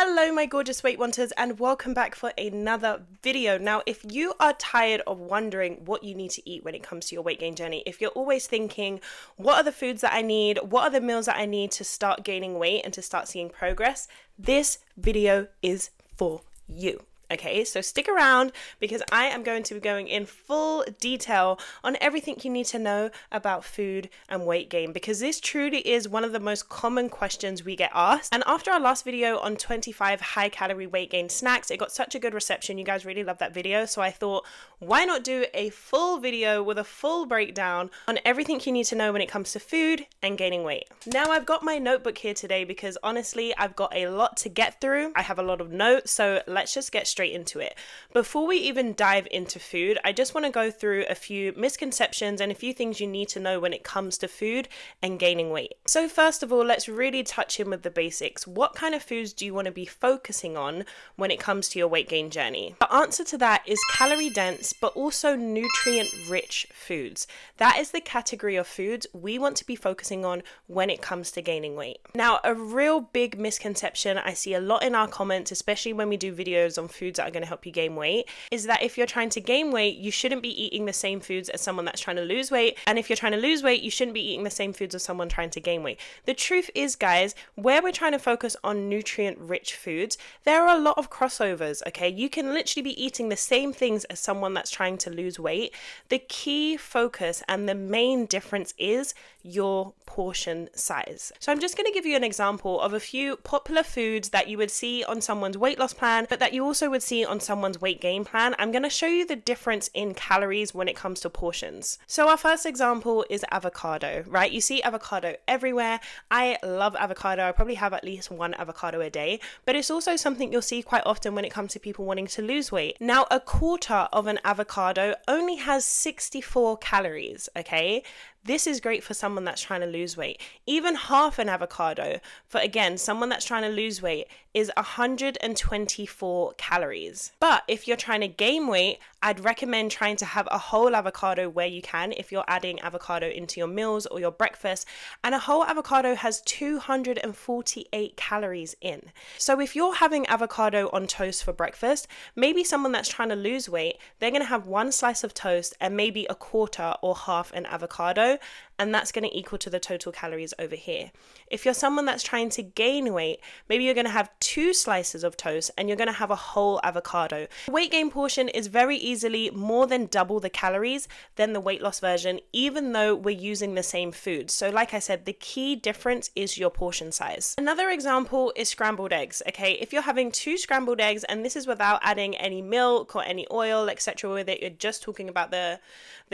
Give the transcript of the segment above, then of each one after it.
Hello my gorgeous weight wanters, and welcome back for another video. Now, if you are tired of wondering what you need to eat when it comes to your weight gain journey, if you're always thinking, what are the foods that I need, what are the meals that I need to start gaining weight and to start seeing progress, this video is for you. Okay, so stick around because I am going to be going in full detail on everything you need to know about food and weight gain, because this truly is one of the most common questions we get asked. And after our last video on 25 high calorie weight gain snacks, it got such a good reception. You guys really loved that video. So I thought, why not do a full video with a full breakdown on everything you need to know when it comes to food and gaining weight. Now, I've got my notebook here today because honestly, I've got a lot to get through. I have a lot of notes, so let's just get straight into it. Before we even dive into food, I just want to go through a few misconceptions and a few things you need to know when it comes to food and gaining weight. So first of all, let's really touch in with the basics. What kind of foods do you want to be focusing on when it comes to your weight gain journey? The answer to that is calorie dense, but also nutrient rich foods. That is the category of foods we want to be focusing on when it comes to gaining weight. Now, a real big misconception I see a lot in our comments, especially when we do videos on foods that are going to help you gain weight, is that if you're trying to gain weight, you shouldn't be eating the same foods as someone that's trying to lose weight. And if you're trying to lose weight, you shouldn't be eating the same foods as someone trying to gain weight. The truth is, guys, where we're trying to focus on nutrient rich foods, there are a lot of crossovers, okay? You can literally be eating the same things as someone that's trying to lose weight. The key focus and the main difference is your portion size. So I'm just going to give you an example of a few popular foods that you would see on someone's weight loss plan, but that you also would see on someone's weight gain plan. I'm going to show you the difference in calories when it comes to portions. So our first example is avocado, right? You see avocado everywhere. I love avocado. I probably have at least one avocado a day, but it's also something you'll see quite often when it comes to people wanting to lose weight. Now, a quarter of an avocado only has 64 calories, okay? This is great for someone that's trying to lose weight. Even half an avocado for, again, someone that's trying to lose weight is 124 calories. But if you're trying to gain weight, I'd recommend trying to have a whole avocado where you can, if you're adding avocado into your meals or your breakfast. And a whole avocado has 248 calories in. So if you're having avocado on toast for breakfast, maybe someone that's trying to lose weight, they're going to have one slice of toast and maybe a quarter or half an avocado, and that's going to equal to the total calories over here. If you're someone that's trying to gain weight, maybe you're going to have 2 slices of toast and you're going to have a whole avocado. The weight gain portion is very easily more than double the calories than the weight loss version, even though we're using the same food. So like I said, the key difference is your portion size. Another example is scrambled eggs, okay? If you're having 2 scrambled eggs, and this is without adding any milk or any oil, etc., with it, you're just talking about the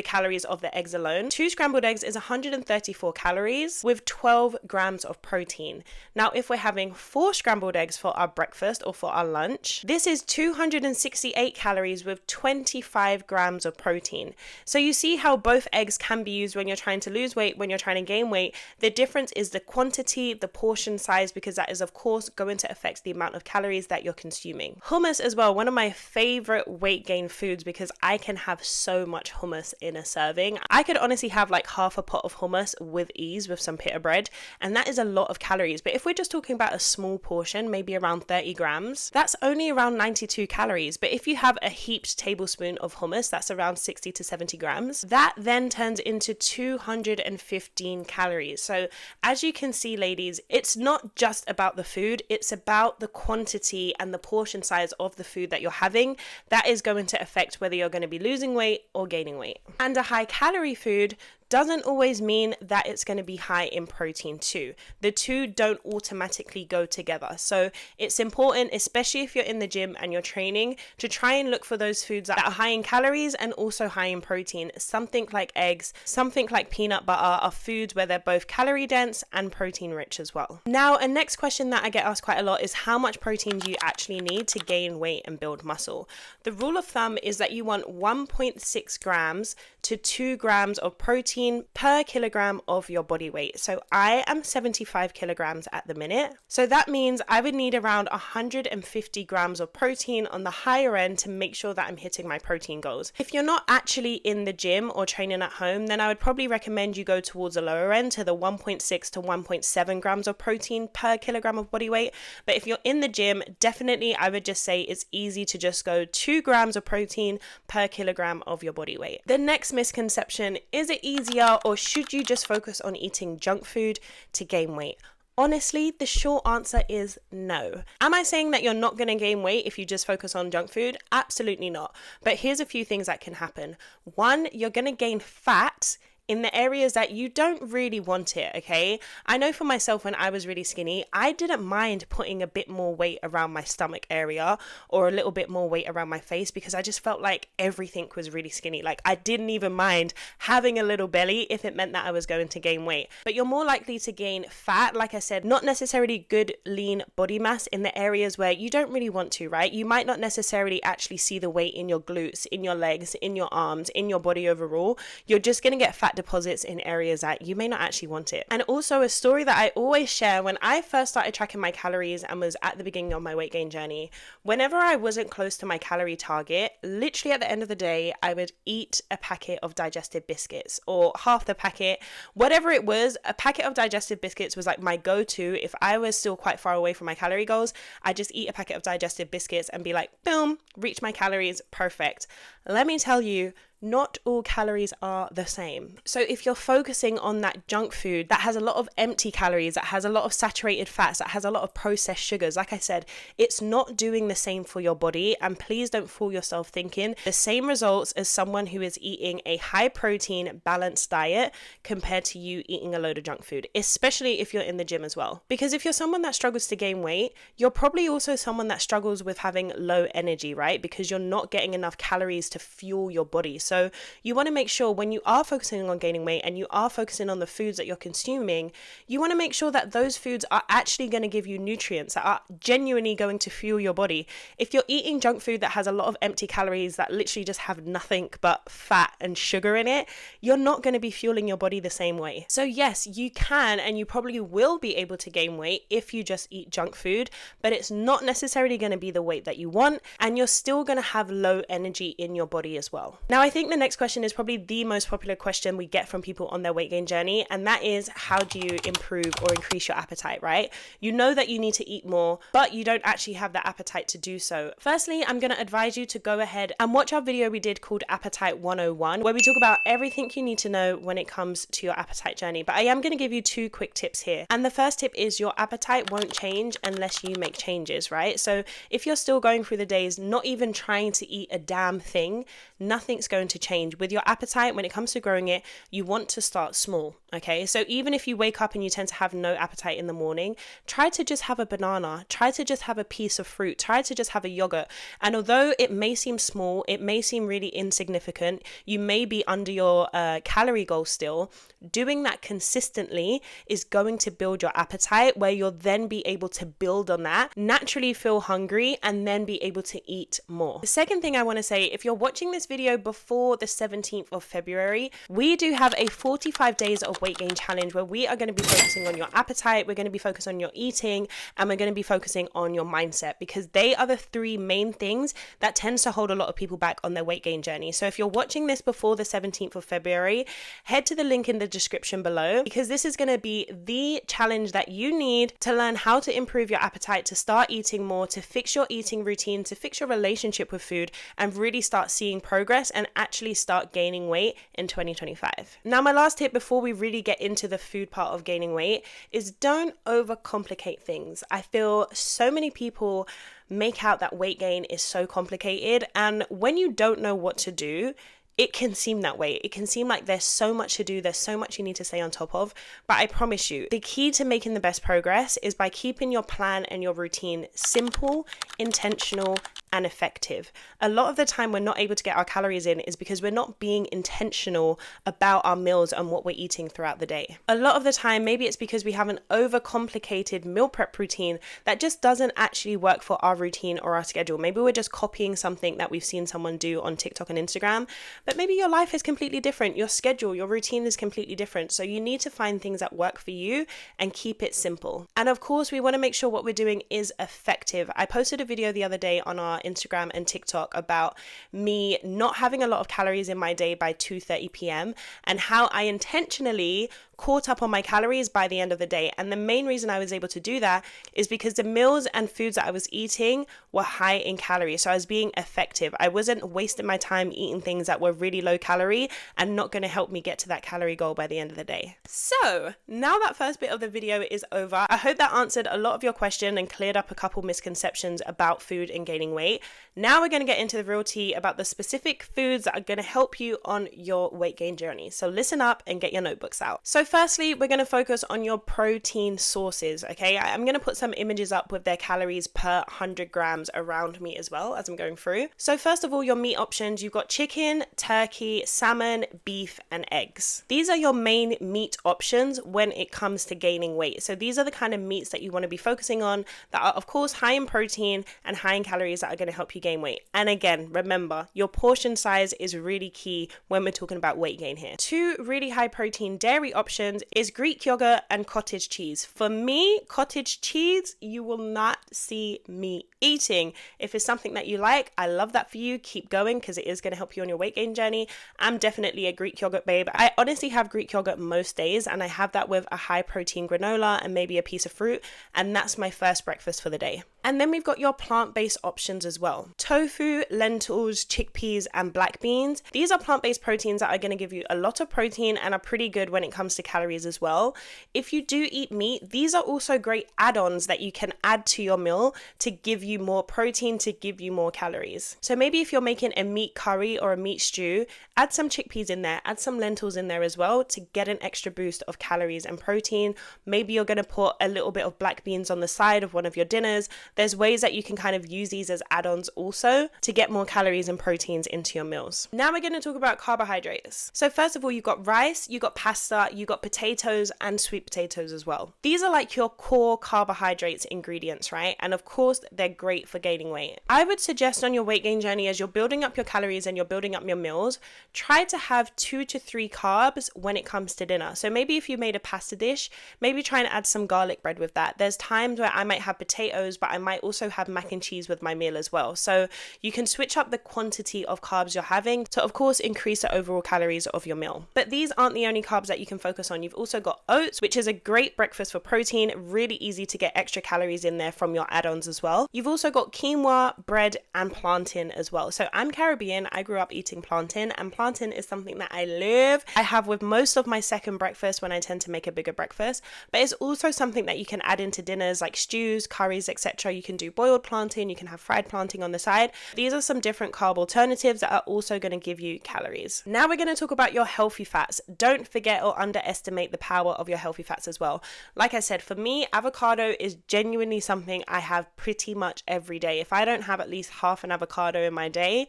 calories of the eggs alone. 2 scrambled eggs is 134 calories with 12 grams of protein. Now, if we're having 4 scrambled eggs for our breakfast or for our lunch, this is 268 calories with 25 grams of protein. So you see how both eggs can be used when you're trying to lose weight, when you're trying to gain weight. The difference is the quantity, the portion size, because that is of course going to affect the amount of calories that you're consuming. Hummus as well, one of my favorite weight gain foods, because I can have so much hummus in a serving. I could honestly have like half a pot of hummus with ease with some pita bread, and that is a lot of calories. But if we're just talking about a small portion, maybe around 30 grams, that's only around 92 calories. But if you have a heaped tablespoon of hummus, that's around 60 to 70 grams. That then turns into 215 calories. So as you can see, ladies, it's not just about the food, it's about the quantity and the portion size of the food that you're having. That is going to affect whether you're going to be losing weight or gaining weight. And a high calorie food doesn't always mean that it's going to be high in protein too. The two don't automatically go together. So it's important, especially if you're in the gym and you're training, to try and look for those foods that are high in calories and also high in protein. Something like eggs, something like peanut butter are foods where they're both calorie dense and protein rich as well. Now, a next question that I get asked quite a lot is how much protein do you actually need to gain weight and build muscle? The rule of thumb is that you want 1.6 grams to 2 grams of protein protein per kilogram of your body weight. So I am 75 kilograms at the minute. So that means I would need around 150 grams of protein on the higher end to make sure that I'm hitting my protein goals. If you're not actually in the gym or training at home, then I would probably recommend you go towards the lower end to the 1.6 to 1.7 grams of protein per kilogram of body weight. But if you're in the gym, definitely I would just say it's easy to just go 2 grams of protein per kilogram of your body weight. The next misconception, is it easier or should you just focus on eating junk food to gain weight? Honestly, the short answer is no. Am I saying that you're not going to gain weight if you just focus on junk food? Absolutely not. But here's a few things that can happen. One, you're going to gain fat in the areas that you don't really want it, okay? I know for myself, when I was really skinny, I didn't mind putting a bit more weight around my stomach area or a little bit more weight around my face because I just felt like everything was really skinny. Like, I didn't even mind having a little belly if it meant that I was going to gain weight. But you're more likely to gain fat, like I said, not necessarily good lean body mass in the areas where you don't really want to, right? You might not necessarily actually see the weight in your glutes, in your legs, in your arms, in your body overall. You're just going to get fat deposits in areas that you may not actually want it. And also, a story that I always share, when I first started tracking my calories and was at the beginning of my weight gain journey, whenever I wasn't close to my calorie target, literally at the end of the day, I would eat a packet of digestive biscuits or half the packet, whatever it was. A packet of digestive biscuits was like my go-to. If I was still quite far away from my calorie goals, I just eat a packet of digestive biscuits and be like, boom, reach my calories, perfect. Let me tell you, not all calories are the same. So if you're focusing on that junk food that has a lot of empty calories, that has a lot of saturated fats, that has a lot of processed sugars, like I said, it's not doing the same for your body. And please don't fool yourself thinking the same results as someone who is eating a high protein balanced diet compared to you eating a load of junk food, especially if you're in the gym as well. Because if you're someone that struggles to gain weight, you're probably also someone that struggles with having low energy, right? Because you're not getting enough calories to fuel your body. So you want to make sure when you are focusing on gaining weight and you are focusing on the foods that you're consuming, you want to make sure that those foods are actually going to give you nutrients that are genuinely going to fuel your body. If you're eating junk food that has a lot of empty calories that literally just have nothing but fat and sugar in it, you're not going to be fueling your body the same way. So yes, you can and you probably will be able to gain weight if you just eat junk food, but it's not necessarily going to be the weight that you want, and you're still going to have low energy in your body as well. Now, I think the next question is probably the most popular question we get from people on their weight gain journey, and that is, how do you improve or increase your appetite, right? You know that you need to eat more, but you don't actually have the appetite to do so. Firstly, I'm going to advise you to go ahead and watch our video we did called Appetite 101, where we talk about everything you need to know when it comes to your appetite journey. But I am going to give you 2 quick tips here. And the first tip is your appetite won't change unless you make changes, right? So if you're still going through the days not even trying to eat a damn thing, nothing's going to change. With your appetite, when it comes to growing it, you want to start small, okay? So even if you wake up and you tend to have no appetite in the morning, try to just have a banana, try to just have a piece of fruit, try to just have a yogurt. And although it may seem small, it may seem really insignificant, you may be under your calorie goal still, doing that consistently is going to build your appetite, where you'll then be able to build on that, naturally feel hungry, and then be able to eat more. The second thing I want to say, if you're watching this video before the 17th of February, we do have a 45 days of weight gain challenge where we are going to be focusing on your appetite, we're going to be focusing on your eating, and we're going to be focusing on your mindset, because they are the 3 main things that tends to hold a lot of people back on their weight gain journey. So if you're watching this before the 17th of February, head to the link in the description below, because this is going to be the challenge that you need to learn how to improve your appetite, to start eating more, to fix your eating routine, to fix your relationship with food, and really start seeing progress and actually start gaining weight in 2025. Now, my last tip before we really get into the food part of gaining weight is don't overcomplicate things. I feel so many people make out that weight gain is so complicated, and when you don't know what to do, it can seem that way. It can seem like there's so much to do, there's so much you need to stay on top of. But I promise you, the key to making the best progress is by keeping your plan and your routine simple, intentional, and effective. A lot of the time we're not able to get our calories in is because we're not being intentional about our meals and what we're eating throughout the day. A lot of the time, maybe it's because we have an overcomplicated meal prep routine that just doesn't actually work for our routine or our schedule. Maybe we're just copying something that we've seen someone do on TikTok and Instagram, But maybe your life is completely different. Your schedule, your routine is completely different. So you need to find things that work for you and keep it simple. And of course, we want to make sure what we're doing is effective. I posted a video the other day on our Instagram and TikTok about me not having a lot of calories in my day by 2:30 p.m. and how I intentionally caught up on my calories by the end of the day. And the main reason I was able to do that is because the meals and foods that I was eating were high in calories. So I was being effective. I wasn't wasting my time eating things that were really low calorie and not going to help me get to that calorie goal by the end of the day. So now that first bit of the video is over, I hope that answered a lot of your question and cleared up a couple misconceptions about food and gaining weight. Now we're going to get into the real tea about the specific foods that are going to help you on your weight gain journey. So listen up and get your notebooks out. So firstly, we're going to focus on your protein sources, okay? I'm going to put some images up with their calories per 100 grams around me as well as I'm going through. So first of all, your meat options, you've got chicken, turkey, salmon, beef, and eggs. These are your main meat options when it comes to gaining weight. So these are the kind of meats that you want to be focusing on that are, of course, high in protein and high in calories that are going to help you gain weight. And again, remember, your portion size is really key when we're talking about weight gain here. Two really high protein dairy options is Greek yogurt and cottage cheese. For me, cottage cheese, you will not see me eating. If it's something that you like, I love that for you. Keep going because it is going to help you on your weight gain journey. I'm definitely a Greek yogurt babe. I honestly have Greek yogurt most days, and I have that with a high protein granola and maybe a piece of fruit, and that's my first breakfast for the day. And then we've got your plant-based options as well. Tofu, lentils, chickpeas, and black beans. These are plant-based proteins that are going to give you a lot of protein and are pretty good when it comes to calories as well. If you do eat meat, these are also great add-ons that you can add to your meal to give you more protein, to give you more calories. So maybe if you're making a meat curry or a meat stew, add some chickpeas in there, add some lentils in there as well to get an extra boost of calories and protein. Maybe you're going to put a little bit of black beans on the side of one of your dinners. There's ways that you can kind of use these as add-ons also to get more calories and proteins into your meals. Now we're going to talk about carbohydrates. So first of all, you've got rice, you've got pasta, you've got potatoes and sweet potatoes as well. These are like your core carbohydrates ingredients, right? And of course, they're great for gaining weight. I would suggest on your weight gain journey, as you're building up your calories and you're building up your meals, try to have 2 to 3 carbs when it comes to dinner. So maybe if you made a pasta dish, maybe try and add some garlic bread with that. There's times where I might have potatoes, but I might also have mac and cheese with my meal as well. So you can switch up the quantity of carbs you're having to, of course, increase the overall calories of your meal. But these aren't the only carbs that you can focus on. You've also got oats, which is a great breakfast for protein, really easy to get extra calories in there from your add-ons as well. You've also got quinoa, bread, and plantain as well. So I'm Caribbean. I grew up eating plantain, and plantain is something that I love. I have with most of my second breakfast when I tend to make a bigger breakfast, but it's also something that you can add into dinners like stews, curries, etc. You can do boiled plantain, you can have fried plantain on the side. These are some different carb alternatives that are also going to give you calories. Now we're going to talk about your healthy fats. Don't forget or underestimate the power of your healthy fats as well. Like I said, for me, avocado is genuinely something I have pretty much every day. If I don't have at least half an avocado in my day,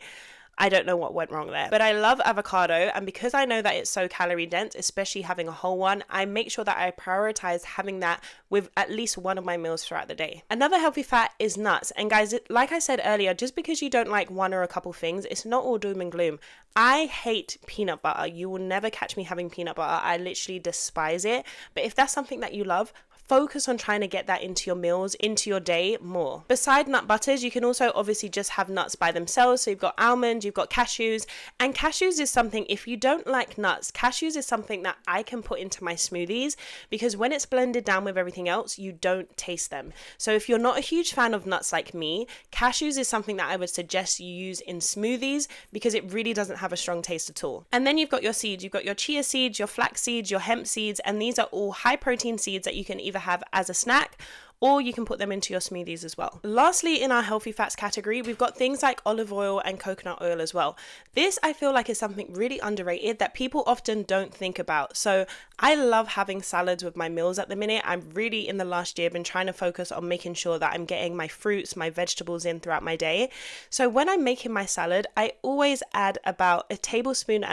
I don't know what went wrong there. But I love avocado, and because I know that it's so calorie dense, especially having a whole one, I make sure that I prioritize having that with at least one of my meals throughout the day. Another healthy fat is nuts. And guys, like I said earlier, just because you don't like one or a couple things, it's not all doom and gloom. I hate peanut butter. You will never catch me having peanut butter. I literally despise it. But if that's something that you love, focus on trying to get that into your meals, into your day more. Beside nut butters, you can also obviously just have nuts by themselves. So you've got almonds, you've got cashews, and cashews is something, if you don't like nuts, cashews is something that I can put into my smoothies because when it's blended down with everything else, you don't taste them. So if you're not a huge fan of nuts like me, cashews is something that I would suggest you use in smoothies because it really doesn't have a strong taste at all. And then you've got your seeds. You've got your chia seeds, your flax seeds, your hemp seeds, and these are all high protein seeds that you can either have as a snack or you can put them into your smoothies as well. Lastly, in our healthy fats category, we've got things like olive oil and coconut oil as well. This I feel like is something really underrated that people often don't think about. So I love having salads with my meals at the minute. I'm really in the last year been trying to focus on making sure that I'm getting my fruits, my vegetables in throughout my day. So when I'm making my salad, I always add about 1.5 tablespoons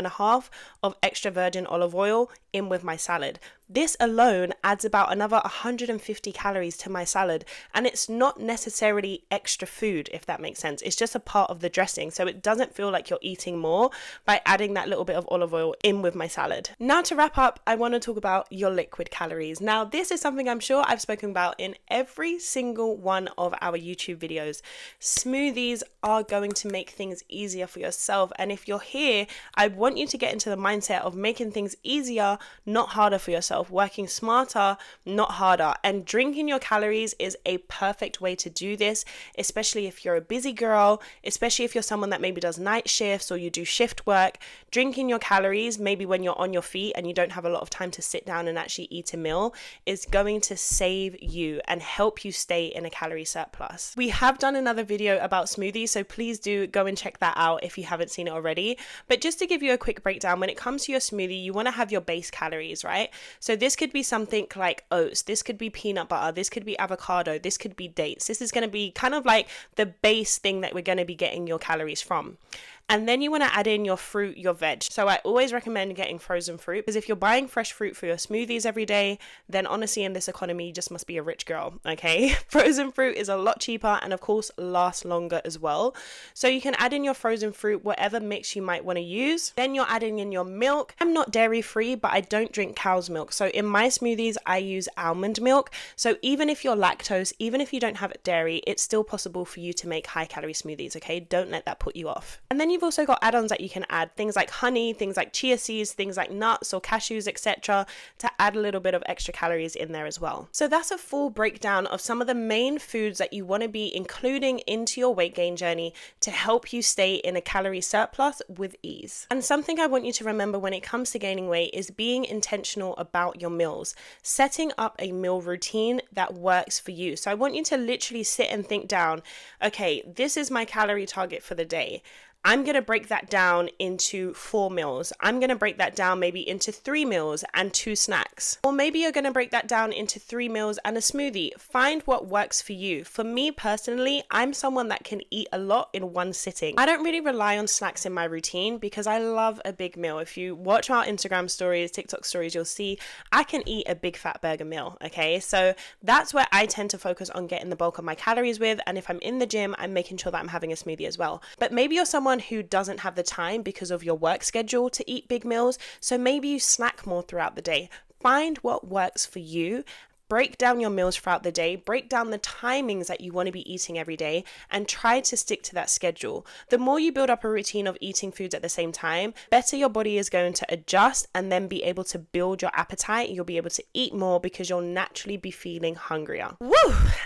of extra virgin olive oil in with my salad. This alone adds about another 150 calories to my salad, and it's not necessarily extra food, if that makes sense. It's just a part of the dressing, so it doesn't feel like you're eating more by adding that little bit of olive oil in with my salad. Now to wrap up, I want to talk about your liquid calories. Now this is something I'm sure I've spoken about in every single one of our YouTube videos. Smoothies are going to make things easier for yourself, and if you're here, I want you to get into the mindset of making things easier, not harder for yourself. Working smarter, not harder. And drinking your calories is a perfect way to do this, especially if you're a busy girl, especially if you're someone that maybe does night shifts or you do shift work. Drinking your calories, maybe when you're on your feet and you don't have a lot of time to sit down and actually eat a meal, is going to save you and help you stay in a calorie surplus. We have done another video about smoothies, so please do go and check that out if you haven't seen it already. But just to give you a quick breakdown, when it comes to your smoothie, you want to have your base calories, right? So this could be something like oats, this could be peanut butter, this could be avocado, this could be dates. This is going to be kind of like the base thing that we're going to be getting your calories from. And then you want to add in your fruit, your veg. So I always recommend getting frozen fruit, because if you're buying fresh fruit for your smoothies every day, then honestly in this economy you just must be a rich girl, okay? Frozen fruit is a lot cheaper and of course lasts longer as well. So you can add in your frozen fruit, whatever mix you might want to use. Then you're adding in your milk. I'm not dairy free, but I don't drink cow's milk. So in my smoothies, I use almond milk. So even if you're lactose, even if you don't have dairy, it's still possible for you to make high calorie smoothies, okay? Don't let that put you off. And then you've also got add-ons that you can add, things like honey, things like chia seeds, things like nuts or cashews, etc., to add a little bit of extra calories in there as well. So that's a full breakdown of some of the main foods that you want to be including into your weight gain journey to help you stay in a calorie surplus with ease. And something I want you to remember when it comes to gaining weight is being intentional about your meals, setting up a meal routine that works for you. So I want you to literally sit and think down, okay, this is my calorie target for the day. I'm going to break that down into 4 meals. I'm going to break that down maybe into 3 meals and 2 snacks. Or maybe you're going to break that down into 3 meals and a smoothie. Find what works for you. For me personally, I'm someone that can eat a lot in one sitting. I don't really rely on snacks in my routine because I love a big meal. If you watch our Instagram stories, TikTok stories, you'll see I can eat a big fat burger meal, okay? So that's where I tend to focus on getting the bulk of my calories with. And if I'm in the gym, I'm making sure that I'm having a smoothie as well. But maybe you're someone who doesn't have the time because of your work schedule to eat big meals, so maybe you snack more throughout the day. Find what works for you. Break down your meals throughout the day, break down the timings that you want to be eating every day, and try to stick to that schedule. The more you build up a routine of eating foods at the same time, better your body is going to adjust and then be able to build your appetite. You'll be able to eat more because you'll naturally be feeling hungrier. Woo!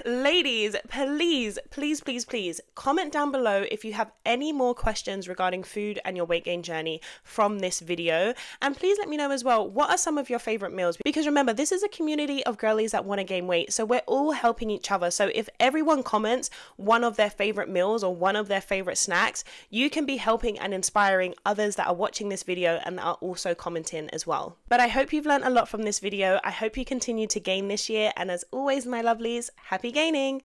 Ladies, please comment down below if you have any more questions regarding food and your weight gain journey from this video. And please let me know as well, what are some of your favorite meals? Because remember, this is a community of girlies that want to gain weight, so we're all helping each other. So if everyone comments one of their favorite meals or one of their favorite snacks, you can be helping and inspiring others that are watching this video and that are also commenting as well. But I hope you've learned a lot from this video. I hope you continue to gain this year, and as always, my lovelies, happy gaining.